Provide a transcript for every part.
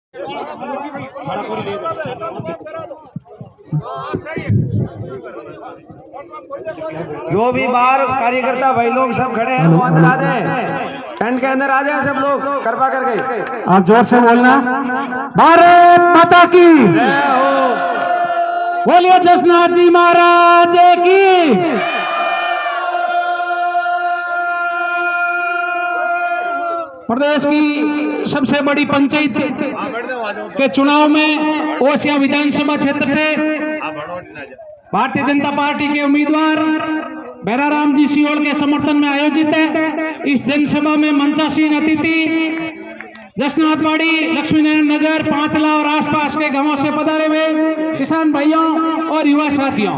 जो भी बाहर कार्यकर्ता भाई लोग सब खड़े हैं वो अंदर आ जाए, टेंट के अंदर आ जाए सब लोग कृपा करके। आप जोर से बोलना, भारत माता की बोलिए, जसनाथ जी महाराज की। प्रदेश की सबसे बड़ी पंचायत के चुनाव में ओसिया विधानसभा क्षेत्र से भारतीय जनता पार्टी के उम्मीदवार बैराराम जी सियोल के समर्थन में आयोजित है। इस जनसभा में मंचासीन अतिथि जसनाथवाड़ी, लक्ष्मी नारायण नगर, पांचला और आसपास के गांवों से पधारे हुए किसान भाइयों और युवा साथियों,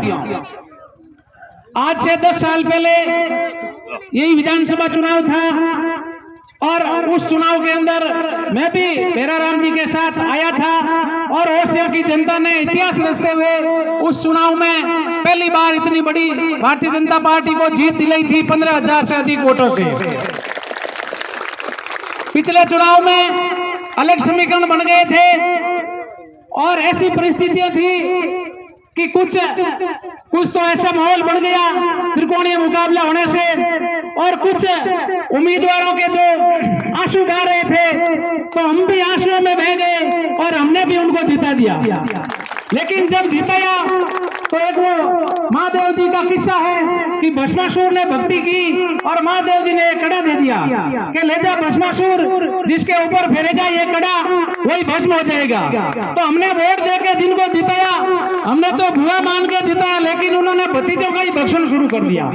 आज से 10 साल पहले यही विधानसभा चुनाव था और उस चुनाव के अंदर मैं भी बैराराम जी के साथ आया था और ओसिया की जनता ने इतिहास रचते हुए उस चुनाव में पहली बार इतनी बड़ी भारतीय जनता पार्टी को जीत दिलाई थी 15,000 से अधिक वोटों से। पिछले चुनाव में अलग समीकरण बन गए थे और ऐसी परिस्थितियां थी कि कुछ तो ऐसा माहौल बन गया त्रिकोणीय मुकाबला होने से, और कुछ उम्मीदवारों के जो आंसू गा रहे थे तो हम भी आंसुओं में बह गए और हमने भी उनको जिता दिया। लेकिन जब जिताया तो एक वो महादेव जी का किस्सा है कि भस्मासुर ने भक्ति की और महादेव जी ने एक कड़ा दे दिया कि ले जा भस्मासुर, जिसके ऊपर फेरेगा ये कड़ा वही भस्म हो जाएगा। तो हमने वोट देके जिनको जिताया, हमने तो भुआ मान के जिताया, लेकिन उन्होंने भतीजों का ही भक्षण शुरू कर दिया।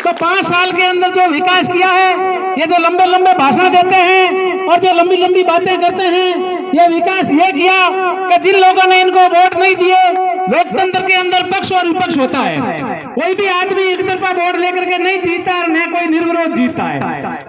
तो 5 साल के अंदर जो विकास किया है, ये जो लंबे लंबे भाषण देते हैं और जो लंबी लंबी बातें करते हैं, ये विकास ये किया कि जिन लोगों ने इनको वोट नहीं दिए, लोकतंत्र के अंदर पक्ष और विपक्ष होता है। कोई भी आदमी एक तरफा वोट लेकर के नहीं जीता और न कोई निर्विरोध जीता है।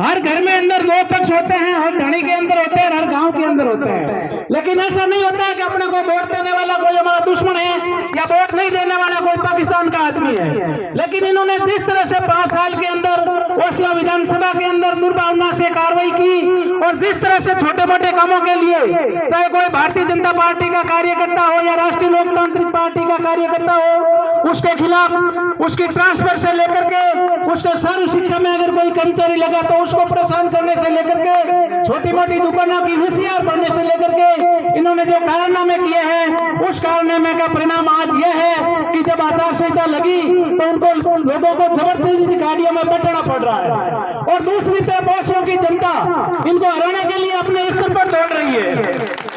हर घर में अंदर 2 पक्ष होते हैं, हर ढाणी के अंदर होते हैं, हर गांव के अंदर होते हैं। लेकिन ऐसा नहीं होता है कि अपने को वोट देने वाला कोई हमारा दुश्मन है या वोट नहीं देने वाला कोई पाकिस्तान का आदमी है। लेकिन इन्होंने जिस तरह से 5 साल के अंदर ओसिया विधानसभा के अंदर दुर्भावना से कार्रवाई की और जिस तरह से छोटे मोटे कामों के लिए, चाहे कोई भारतीय जनता पार्टी का कार्यकर्ता हो या राष्ट्रीय लोकतांत्रिक पार्टी का कार्यकर्ता हो, उसके खिलाफ उसकी ट्रांसफर से लेकर के उसके सर्व शिक्षा में अगर कोई कर्मचारी लगा तो उसको परेशान करने से लेकर के छोटी मोटी दुकानों की VCR भरने से लेकर के इन्होंने जो कारनामे किए हैं, उस कारनामे का परिणाम आज यह है कि जब आचार संहिता लगी तो उनको लोगों को जबरदस्ती गाड़ियों में बैठना पड़ रहा है और दूसरी तरफ ओसिया की जनता इनको हराने के लिए अपने स्तर पर दौड़ रही है।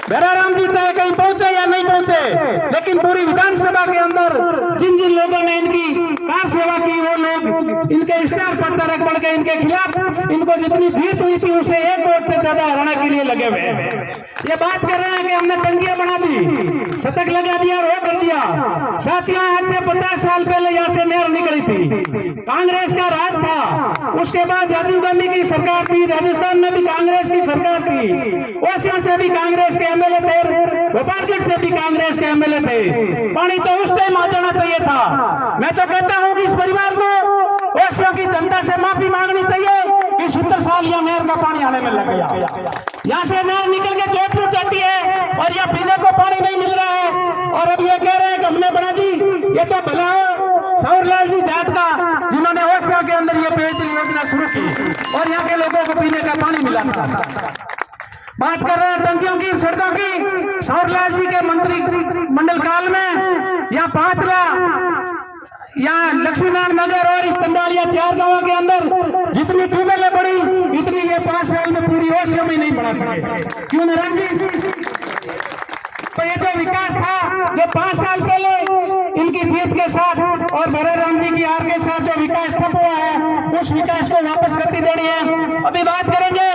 बैराराम जी चाहे कहीं पहुंचे या नहीं पहुंचे, लेकिन पूरी विधानसभा के अंदर जिन जिन लोगों ने इनकी कार सेवा की, वो लोग इनके स्टार प्रचारक बढ़ गए, इनके खिलाफ इनको जितनी जीत हुई थी उसे 1 वोट से ज्यादा हराने के लिए लगे हुए हैं। ये बात कर रहे हैं कि हमने तंगिया बना दी, शतक लगा दिया और वो कर दिया। साथियों, आज से 50 साल पहले यहाँ से नहर निकली थी, कांग्रेस का राज था। उसके बाद राजीव गांधी की सरकार थी, राजस्थान में भी कांग्रेस की सरकार थी, ओसिया से भी कांग्रेस के MLA थे, गोपालगढ़ से भी कांग्रेस के MLA थे। पानी तो उस टाइम आ जाना चाहिए था। मैं तो कहता हूँ कि इस परिवार को ओसिया की जनता से माफी मांगनी चाहिए कि 70 साल यह नहर का पानी आने में लग गया। यहाँ से नहर निकल के जोधपुर जाती है और यहाँ पीने को पानी नहीं मिल रहा है और अब ये कह रहे हैं कि हमने बना दी। ये तो भला हो सौरलाल जी जाट का, जिन्होंने ओसिया के अंदर ये पेयजल योजना शुरू की और यहाँ के लोगों को पीने का पानी मिला था। बात कर रहे हैं टंकियों की, सड़कों की। सौरलाल जी के मंत्री मंडल काल में यहाँ पांचला, यहाँ लक्ष्मी नारायण नगर और इस तंडालिया 4 गांवों के अंदर जितनी ट्यूबवेलें बढ़ी, इतनी ये 5 साल में पूरी ओसिया में नहीं बढ़ा सके। क्यों नारायण जी? तो ये जो विकास था, जो 5 साल पहले इनकी जीत के साथ और बैराराम जी की हार के साथ जो विकास ठप हुआ है, उस विकास को वापस करती दौड़ी है। अभी बात करेंगे,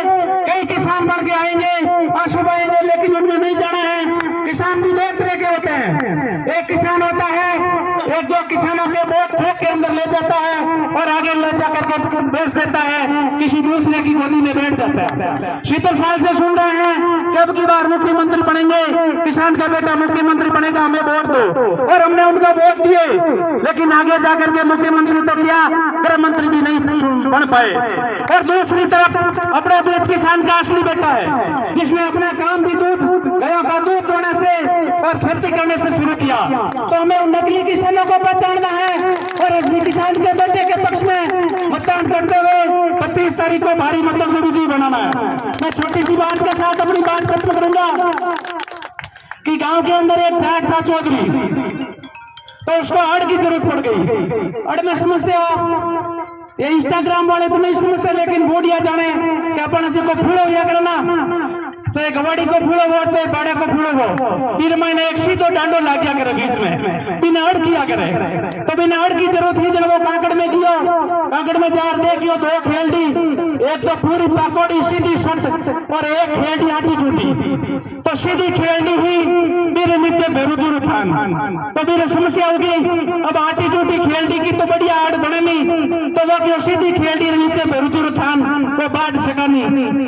कई किसान बढ़ के आएंगे, आंसू बहाएंगे, लेकिन उनमें नहीं जाना है। किसान भी 2 तरह के होते हैं। एक किसान होता है एक जो किसानों के वोट ठोक के अंदर ले जाता है और आगे ले जाकर के बेच देता है, किसी दूसरे की गोदी में बैठ जाता है। 70 साल से सुन रहे हैं कि अब की बार मुख्यमंत्री बनेंगे, किसान का बेटा मुख्यमंत्री बनेगा, हमें वोट दो, और हमने उनको वोट दिए, लेकिन आगे जाकर के मुख्यमंत्री तो क्या, गृह मंत्री भी नहीं बन पाए। और दूसरी तरफ अपने बीच किसान का असली बेटा है, जिसने अपना काम भी दूध, गायों का दूध दोने से और खेती करने से शुरू किया। तो हमें उन नकली किसानों को पहचानना है और असली किसान के बेटे के पक्ष में मतदान करते हुए 25 तारीख को भारी मतों से विजयी बनाना है। मैं छोटी सी बात के साथ अपनी बात खत्म करूंगा कि गांव के अंदर एक जाट था चौधरी, तो उसको अड़ की जरूरत पड़ गई। अड़ में समझते हो, ये इंस्टाग्राम वाले तो नहीं समझते, लेकिन बोडिया जाने कि अपन जी को फूलो या करना, चाहे गवाड़ी को फूलो हो चाहे बाड़े को फूलो हो, फिर मैंने एक सीधो डांडो ला दिया करे बीच में, बिना अड़ किया करे। तो बिना अड़ की जरूरत ही जब वो कांकड़ में गियो, कांकड़ में जार देखियो 2 खेलडी, एक तो पूरी पाकोड़ी सीधी सट और एक खेलडी आटी टूटी। तो सीधी खेलडी ही मेरे नीचे बेरुजुर थान, तो मेरी समस्या होगी अब आटी टूटी खेलडी की तो बढ़िया आड़ बने नहीं, तो वो क्यों सीधी खेलडी नीचे बेरुजुर थान वो बांट सका नहीं।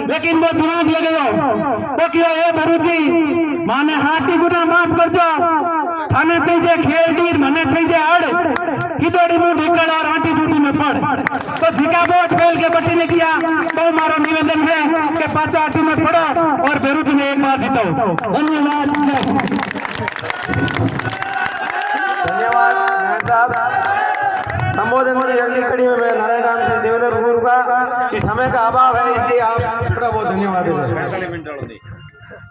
लेकिन वो दिमाग लगे वो क्यों ए बेरुजी माने हाथी गुना माफ कर जो थाने चाहिए खेलडी मने चाहिए अड़ किदोड़ी मुंह ढिकड़ और आटी टूटी में पड़। तो झिका वोट फेल के बट्टी ने किया, तो हमारा निवेदन है कि 5 आटी में पड़ो और बेरुजी ने एक बार जीतो। धन्यवाद। धन्यवाद साहब। संबोधन की अगली कड़ी में मैं नारायण सिंह देवेंद्र गुरु का कि समय का अभाव है, इसलिए आप बहुत धन्यवाद।